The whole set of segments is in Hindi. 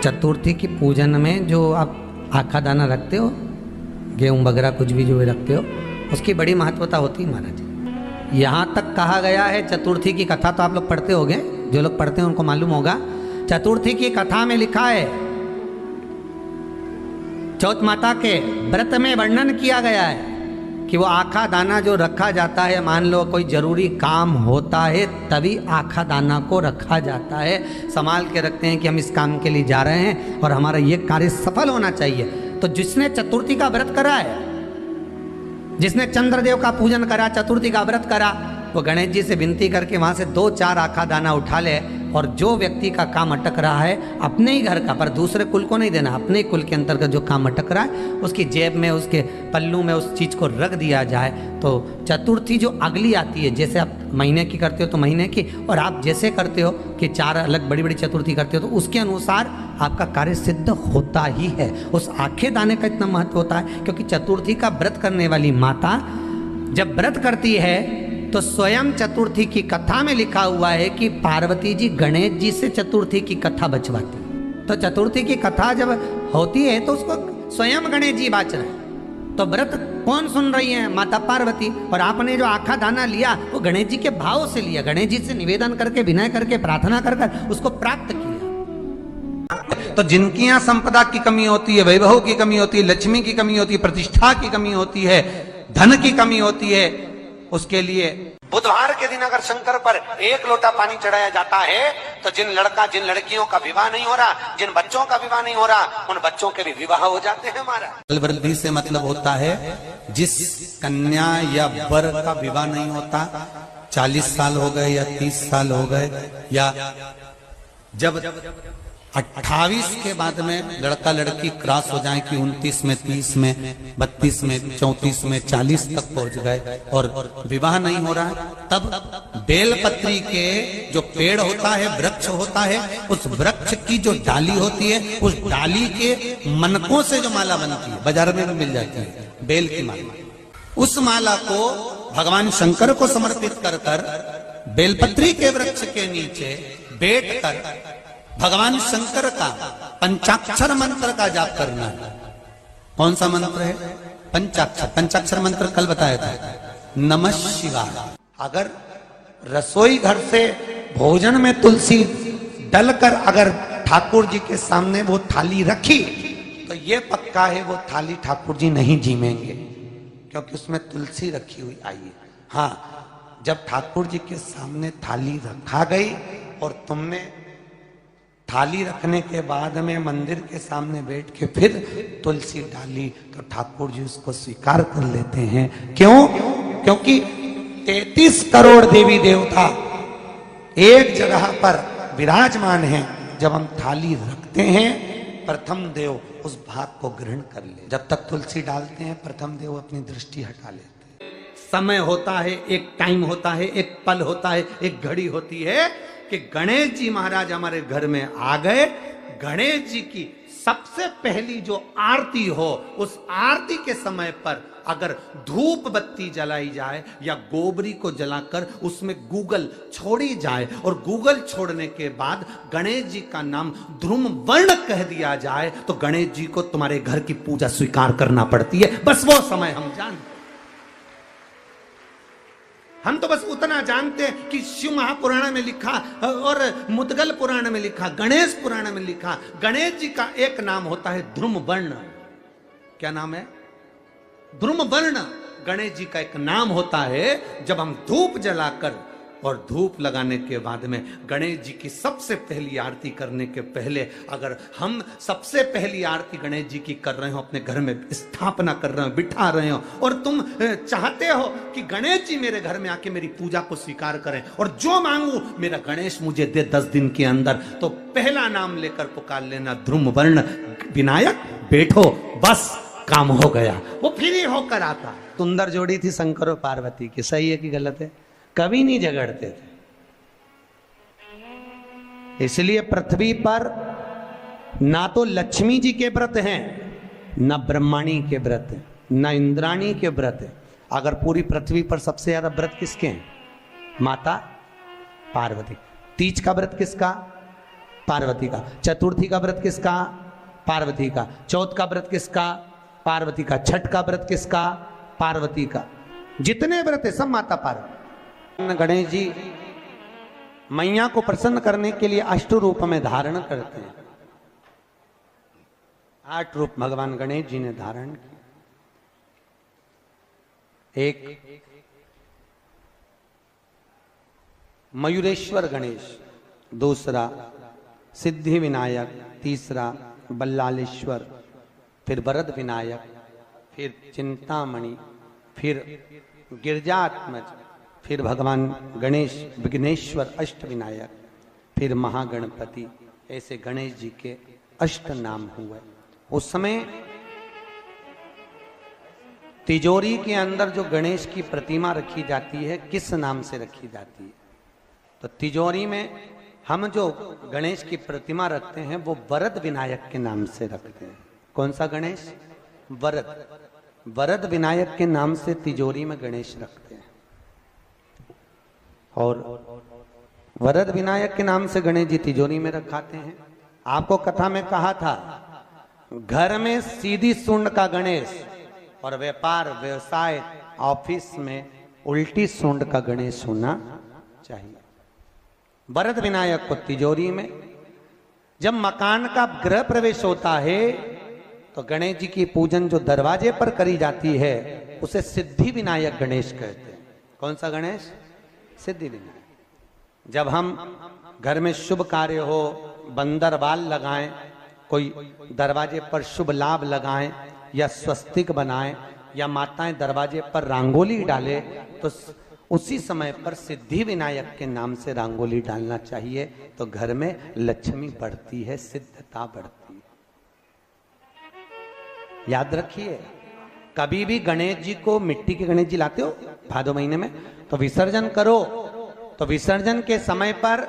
चतुर्थी की पूजन में जो आप आखा दाना रखते हो, गेहूँ वगैरह कुछ भी जो भी रखते हो, उसकी बड़ी महत्वता होती है महाराज। यहाँ तक कहा गया है, चतुर्थी की कथा तो आप लोग पढ़ते होंगे, जो लोग पढ़ते हैं उनको मालूम होगा। चतुर्थी की कथा में लिखा है, चौथ माता के व्रत में वर्णन किया गया है कि वो आखा दाना जो रखा जाता है, मान लो कोई जरूरी काम होता है तभी आखा दाना को रखा जाता है, संभाल के रखते हैं कि हम इस काम के लिए जा रहे हैं और हमारा ये कार्य सफल होना चाहिए। तो जिसने चतुर्थी का व्रत करा है, जिसने चंद्रदेव का पूजन करा, चतुर्थी का व्रत करा, वो गणेश जी से विनती करके वहाँ से 2-4 आखा दाना उठा ले, और जो व्यक्ति का काम अटक रहा है अपने ही घर का, पर दूसरे कुल को नहीं देना, अपने ही कुल के अंतर्गत जो काम अटक रहा है उसकी जेब में, उसके पल्लू में उस चीज़ को रख दिया जाए। तो चतुर्थी जो अगली आती है, जैसे आप महीने की करते हो तो महीने की, और आप जैसे करते हो कि 4 अलग बड़ी बड़ी चतुर्थी करते हो तो उसके अनुसार आपका कार्य सिद्ध होता ही है। उस आखे दाने का इतना महत्व होता है क्योंकि चतुर्थी का व्रत करने वाली माता जब व्रत करती है तो स्वयं चतुर्थी की कथा में लिखा हुआ है कि पार्वती जी गणेश जी से चतुर्थी की कथा बचवाती। तो चतुर्थी की कथा जब होती है तो उसको स्वयं गणेश जी बाच रहे हैं। तो व्रत कौन सुन रही है? माता पार्वती। और आपने जो आखा दाना लिया वो गणेश जी के भाव से लिया, गणेश जी से निवेदन करके, विनय करके, प्रार्थना कर कर उसको प्राप्त किया। तो जिनकी यहाँ संपदा की कमी होती है, वैभव की कमी होती है, लक्ष्मी की कमी होती है, प्रतिष्ठा की कमी होती है, धन की कमी होती है, उसके लिए बुधवार के दिन अगर शंकर पर 1 लोटा पानी चढ़ाया जाता है तो जिन लड़कियों का विवाह नहीं हो रहा, जिन बच्चों का विवाह नहीं हो रहा, उन बच्चों के भी विवाह हो जाते हैं। हमारा वृद्धि से मतलब होता है जिस कन्या या वर का विवाह नहीं होता, 40 साल हो गए या 30 साल हो गए, या जब 28 के बाद में लड़का लड़की क्रॉस हो जाए कि 29 में, 30 में, 32 में, 34 में, 40 तक पहुंच गए और विवाह नहीं हो रहा है, तब बेलपत्री के जो पेड़ होता है, वृक्ष होता है, उस वृक्ष की जो डाली होती है, उस डाली के मनकों से जो माला बनती है, बाजार में भी मिल जाती है बेल की माला, उस माला को भगवान शंकर को समर्पित कर कर बेलपत्री के वृक्ष के नीचे बैठ कर भगवान शंकर का पंचाक्षर मंत्र का जाप करना है। कौन सा मंत्र है? पंचाक्षर। पंचाक्षर मंत्र कल बताया था, नमः शिवाय। अगर रसोई घर से भोजन में तुलसी डलकर अगर ठाकुर जी के सामने वो थाली रखी तो ये पक्का है वो थाली ठाकुर जी नहीं जीमेंगे, क्योंकि उसमें तुलसी रखी हुई आई है। हाँ, जब ठाकुर जी के सामने थाली रखा गई और तुमने थाली रखने के बाद में मंदिर के सामने बैठ के फिर तुलसी डाली तो ठाकुर जी उसको स्वीकार कर लेते हैं। क्यों? क्योंकि 33 करोड़ देवी देवता एक जगह पर विराजमान हैं। जब हम थाली रखते हैं, प्रथम देव उस भाग को ग्रहण कर ले। जब तक तुलसी डालते हैं, प्रथम देव अपनी दृष्टि हटा लेते हैं। समय होता है, एक टाइम होता है, एक पल होता है, एक घड़ी होती है कि गणेश जी महाराज हमारे घर में आ गए। गणेश जी की सबसे पहली जो आरती हो, उस आरती के समय पर अगर धूप बत्ती जलाई जाए या गोबरी को जलाकर उसमें गूगल छोड़ी जाए और गूगल छोड़ने के बाद गणेश जी का नाम ध्रुम वर्ण कह दिया जाए तो गणेश जी को तुम्हारे घर की पूजा स्वीकार करना पड़ती है। बस वो समय हम जानते। हम तो बस उतना जानते हैं कि शिव महापुराण में लिखा और मुद्गल पुराण में लिखा, गणेश पुराण में लिखा, गणेश जी का एक नाम होता है ध्रुम वर्ण। क्या नाम है? ध्रुम वर्ण गणेश जी का एक नाम होता है। जब हम धूप जलाकर और धूप लगाने के बाद में गणेश जी की सबसे पहली आरती करने के पहले अगर हम सबसे पहली आरती गणेश जी की कर रहे हो, अपने घर में स्थापना कर रहे हो, बिठा रहे हो, और तुम चाहते हो कि गणेश जी मेरे घर में आके मेरी पूजा को स्वीकार करें और जो मांगू मेरा गणेश मुझे दे 10 दिन के अंदर, तो पहला नाम लेकर पुकार लेना, ध्रुम वर्ण विनायक बैठो, बस काम हो गया। वो फिर ही होकर आता। सुंदर जोड़ी थी शंकर और पार्वती की, सही है कि गलत है? कभी नहीं झगड़ते थे। इसलिए पृथ्वी पर ना तो लक्ष्मी जी के व्रत हैं, ना ब्रह्माणी के व्रत हैं, ना इंद्राणी के व्रत हैं। अगर पूरी पृथ्वी पर सबसे ज्यादा व्रत किसके हैं? माता पार्वती। तीज का व्रत किसका? पार्वती का। चतुर्थी का व्रत किसका? पार्वती का। चौथ का व्रत किसका? पार्वती का। छठ का व्रत किसका? पार्वती का। जितने व्रत है सब माता पार्वती। गणेश जी मैया को प्रसन्न करने के लिए अष्ट रूप में धारण करते हैं। 8 रूप भगवान गणेश जी ने धारण किए। एक मयूरेश्वर गणेश, दूसरा सिद्धि विनायक, तीसरा बल्लालेश्वर, फिर वरद विनायक, फिर चिंतामणि, फिर गिरजात्मज, फिर भगवान गणेश विघ्नेश्वर अष्ट विनायक, फिर महागणपति। ऐसे गणेश जी के अष्ट नाम हुए। उस समय तिजोरी के अंदर जो गणेश की प्रतिमा रखी जाती है किस नाम से रखी जाती है? तो तिजोरी में हम जो गणेश की प्रतिमा रखते हैं वो वरद विनायक के नाम से रखते हैं। कौन सा गणेश? वरद। वरद विनायक के नाम से तिजोरी में गणेश रखते हैं। और वरद विनायक के नाम से गणेश जी तिजोरी में रखाते हैं। आपको कथा में कहा था घर में सीधी सूंड का गणेश और व्यापार व्यवसाय ऑफिस में उल्टी सूंड का गणेश होना चाहिए। वरद विनायक को तिजोरी में। जब मकान का गृह प्रवेश होता है तो गणेश जी की पूजन जो दरवाजे पर करी जाती है उसे सिद्धि विनायक गणेश कहते हैं। कौन सा गणेश? सिद्धि विनायक। जब हम घर में शुभ कार्य हो, बंदर बाल लगाएं, कोई दरवाजे पर शुभ लाभ लगाएं या स्वस्तिक बनाएं या माताएं दरवाजे पर रंगोली डाले तो उसी समय पर सिद्धि विनायक के नाम से रंगोली डालना चाहिए। तो घर में लक्ष्मी बढ़ती है, सिद्धता बढ़ती है। याद रखिए, कभी भी गणेश जी को, मिट्टी के गणेश जी लाते हो भादो महीने में, तो विसर्जन करो तो विसर्जन के समय पर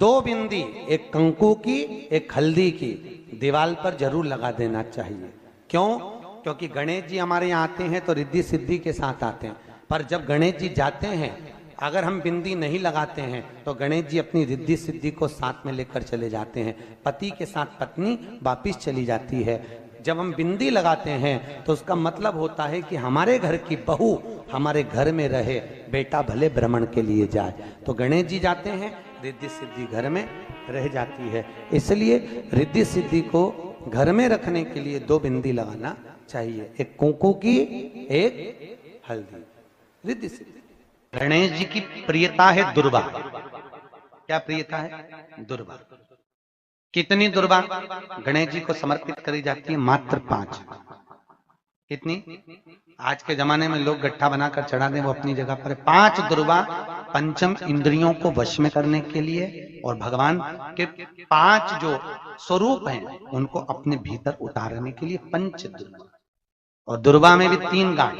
2 बिंदी, एक कंकु की एक हल्दी की, दीवार पर जरूर लगा देना चाहिए। क्यों? क्योंकि गणेश जी हमारे यहाँ आते हैं तो रिद्धि सिद्धि के साथ आते हैं, पर जब गणेश जी जाते हैं अगर हम बिंदी नहीं लगाते हैं तो गणेश जी अपनी रिद्धि सिद्धि को साथ में लेकर चले जाते हैं। पति के साथ पत्नी वापिस चली जाती है। जब हम बिंदी लगाते हैं तो उसका मतलब होता है कि हमारे घर की बहू हमारे घर में रहे, बेटा भले भ्रमण के लिए जाए। तो गणेश जी जाते हैं, रिद्धि सिद्धि घर में रह जाती है। इसलिए रिद्धि सिद्धि को घर में रखने के लिए 2 बिंदी लगाना चाहिए, एक कुंकू की, एक हल्दी। रिद्धि सिद्धि। गणेश जी की प्रियता है दुर्वा। क्या प्रियता है? दुर्वा। कितनी दुर्वा गणेश जी को समर्पित करी जाती है? मात्र 5। कितनी? आज के जमाने में लोग गट्ठा बनाकर चढ़ा दें, वो अपनी जगह पर 5 दुर्वा पंचम इंद्रियों को वश में करने के लिए और भगवान के 5 जो स्वरूप हैं उनको अपने भीतर उतारने के लिए 5 दुर्वा। और दुर्वा में भी 3 गांठ।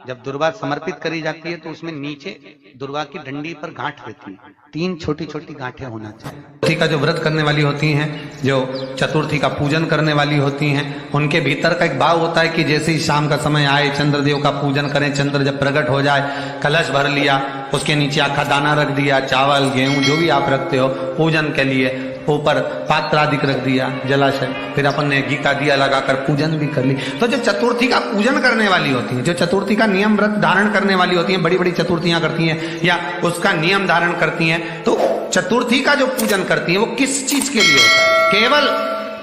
जब दुर्वा समर्पित करी जाती है तो उसमें नीचे दुर्वा की डंडी पर गांठ रहती है, 3 छोटी छोटी गांठें होना चाहिए। चतुर्थी का जो व्रत करने वाली होती हैं, जो चतुर्थी का पूजन करने वाली होती हैं, उनके भीतर का एक भाव होता है कि जैसे ही शाम का समय आए चंद्रदेव का पूजन करें। चंद्र जब प्रकट हो जाए, कलश भर लिया, उसके नीचे आखा दाना रख दिया, चावल गेहूं जो भी आप रखते हो पूजन के लिए, ऊपर पात्र आदि रख दिया, जलाशय, फिर अपन ने घी का दिया लगाकर पूजन भी कर ली। तो जो चतुर्थी का पूजन करने वाली होती है, जो चतुर्थी का नियम व्रत धारण करने वाली होती हैं, बड़ी बड़ी चतुर्थियां करती हैं या उसका नियम धारण करती हैं, तो चतुर्थी का जो पूजन करती है वो किस चीज के लिए होता है? केवल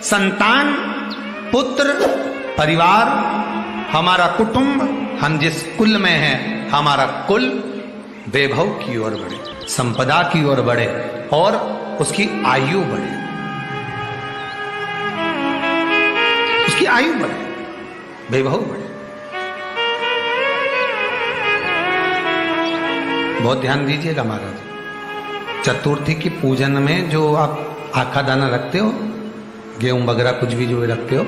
संतान, पुत्र, परिवार, हमारा कुटुंब, हम जिस कुल में हैं, हमारा कुल वैभव की ओर बढ़े, संपदा की ओर बढ़े और उसकी आयु बढ़े, उसकी आयु बढ़े, वैभव बढ़े। बहुत ध्यान दीजिएगा महाराज। चतुर्थी की पूजन में जो आप आखा दाना रखते हो, गेहूं वगैरह कुछ भी जो रखते हो,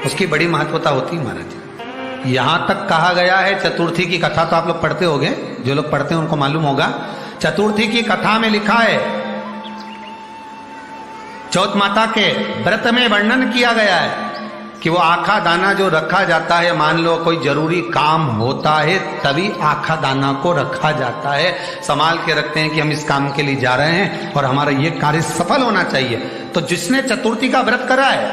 उसकी बड़ी महत्वता होती है महाराज। यहां तक कहा गया है, चतुर्थी की कथा तो आप लोग पढ़ते होंगे, जो लोग पढ़ते हैं उनको मालूम होगा। चतुर्थी की कथा में लिखा है, चौथ माता के व्रत में वर्णन किया गया है कि वो आखा दाना जो रखा जाता है, मान लो कोई जरूरी काम होता है तभी आखा दाना को रखा जाता है, संभाल के रखते हैं कि हम इस काम के लिए जा रहे हैं और हमारा ये कार्य सफल होना चाहिए। तो जिसने चतुर्थी का व्रत करा है,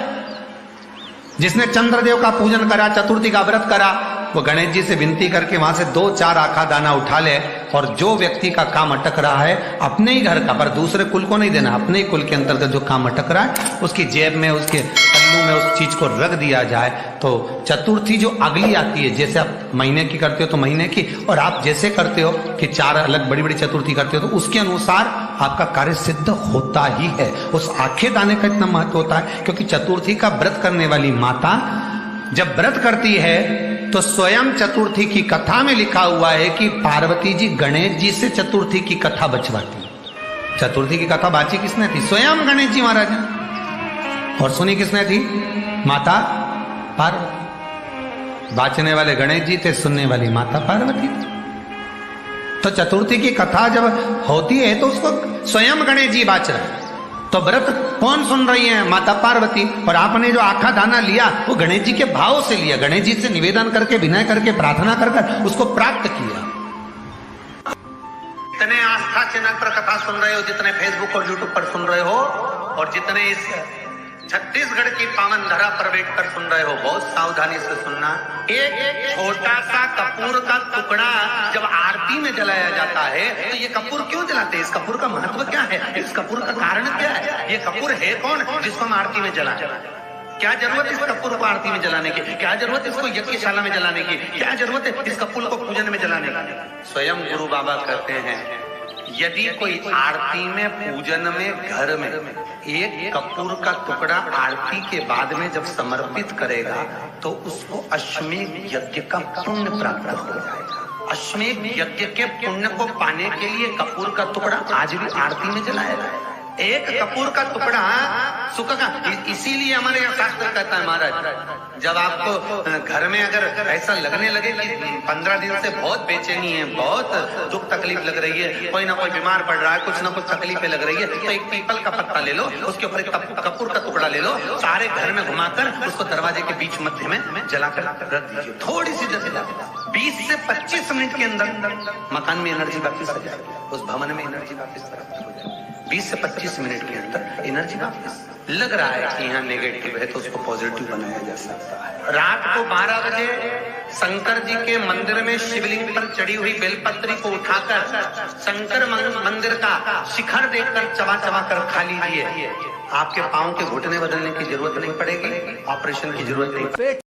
जिसने चंद्रदेव का पूजन करा, चतुर्थी का व्रत करा, वो गणेश जी से विनती करके वहां से 2-4 आखा दाना उठा ले, और जो व्यक्ति का काम अटक रहा है अपने ही घर का, पर दूसरे कुल को नहीं देना, अपने ही कुल के अंतर्गत जो काम अटक रहा है उसकी जेब में, उसके पल्लू में उस चीज को रख दिया जाए। तो चतुर्थी जो अगली आती है, जैसे आप महीने की करते हो तो महीने की, और आप जैसे करते हो कि 4 अलग बड़ी बड़ी चतुर्थी करते हो तो उसके अनुसार आपका कार्य सिद्ध होता ही है। उस आखे दाने का इतना महत्व होता है क्योंकि चतुर्थी का व्रत करने वाली माता जब व्रत करती है तो स्वयं चतुर्थी की कथा में लिखा हुआ है कि पार्वती जी गणेश जी से चतुर्थी की कथा बचवाती। चतुर्थी की कथा बाची किसने थी? स्वयं गणेश जी महाराज ने। और सुनी किसने थी? माता पार्वती। बाचने वाले गणेश जी थे, सुनने वाली माता पार्वती थी। तो चतुर्थी की कथा जब होती है तो उसको स्वयं गणेश जी बाच रहे हैं। तो व्रत कौन सुन रही है? माता पार्वती। और आपने जो आखा दाना लिया वो गणेश जी के भाव से लिया, गणेश जी से निवेदन करके, विनय करके, प्रार्थना कर उसको प्राप्त किया। जितने आस्था चैनल पर कथा सुन रहे हो, जितने फेसबुक और यूट्यूब पर सुन रहे हो, और जितने इस छत्तीसगढ़ की पावन धरा पर बैठकर सुन रहे हो, बहुत सावधानी से सुनना। एक छोटा सा कपूर का टुकड़ा जब आरती में जलाया जाता है तो ये कपूर क्यों जलाते हैं? इस कपूर का महत्व क्या है? इस कपूर का कारण क्या है? ये कपूर है कौन जिसको हम आरती में जलाते हैं? क्या जरूरत इस कपूर को आरती में जलाने की? क्या जरूरत इसको यज्ञशाला में जलाने की? क्या जरूरत है इस कपूर को पूजन में जलाने की? स्वयं गुरु बाबा कहते हैं यदि कोई आरती में, पूजन में, घर में एक कपूर का टुकड़ा आरती के बाद में जब समर्पित करेगा तो उसको अश्वमेध यज्ञ का पुण्य प्राप्त हो जाएगा। अश्वमेध यज्ञ के पुण्य को पाने के लिए कपूर का टुकड़ा आज भी आरती में जलाया जाएगा। एक कपूर का टुकड़ा सुख का, इसीलिए हमारे यहाँ शास्त्र कहता है महाराज, जब आपको घर में अगर ऐसा लगने लगे कि 15 दिन से बहुत बेचैनी है, बहुत दुख तकलीफ लग रही है, कोई ना कोई बीमार पड़ रहा है, कुछ ना कुछ तकलीफें लग रही है, तो एक पीपल का पत्ता ले लो, उसके ऊपर एक कपूर का टुकड़ा ले लो, सारे घर में घुमाकर उसको दरवाजे के बीच मध्य में जलाकर रख दीजिए। थोड़ी सी जला 20 से 25 मिनट के अंदर मकान में एनर्जी वापिस आ जाएगी, उस भवन में एनर्जी वापिस प्राप्त हो जाएगी। 20 से 25 मिनट के अंदर एनर्जी वापस। लग रहा है कि यहाँ नेगेटिव है तो उसको पॉजिटिव बनाया जा सकता है। रात को 12 बजे शंकर जी के मंदिर में शिवलिंग पर चढ़ी हुई बेलपत्री को उठाकर शंकर मंदिर का शिखर देखकर चबा चबा कर खा लीजिए। आपके पांव के घुटने बदलने की जरूरत नहीं पड़ेगी, ऑपरेशन की जरूरत नहीं।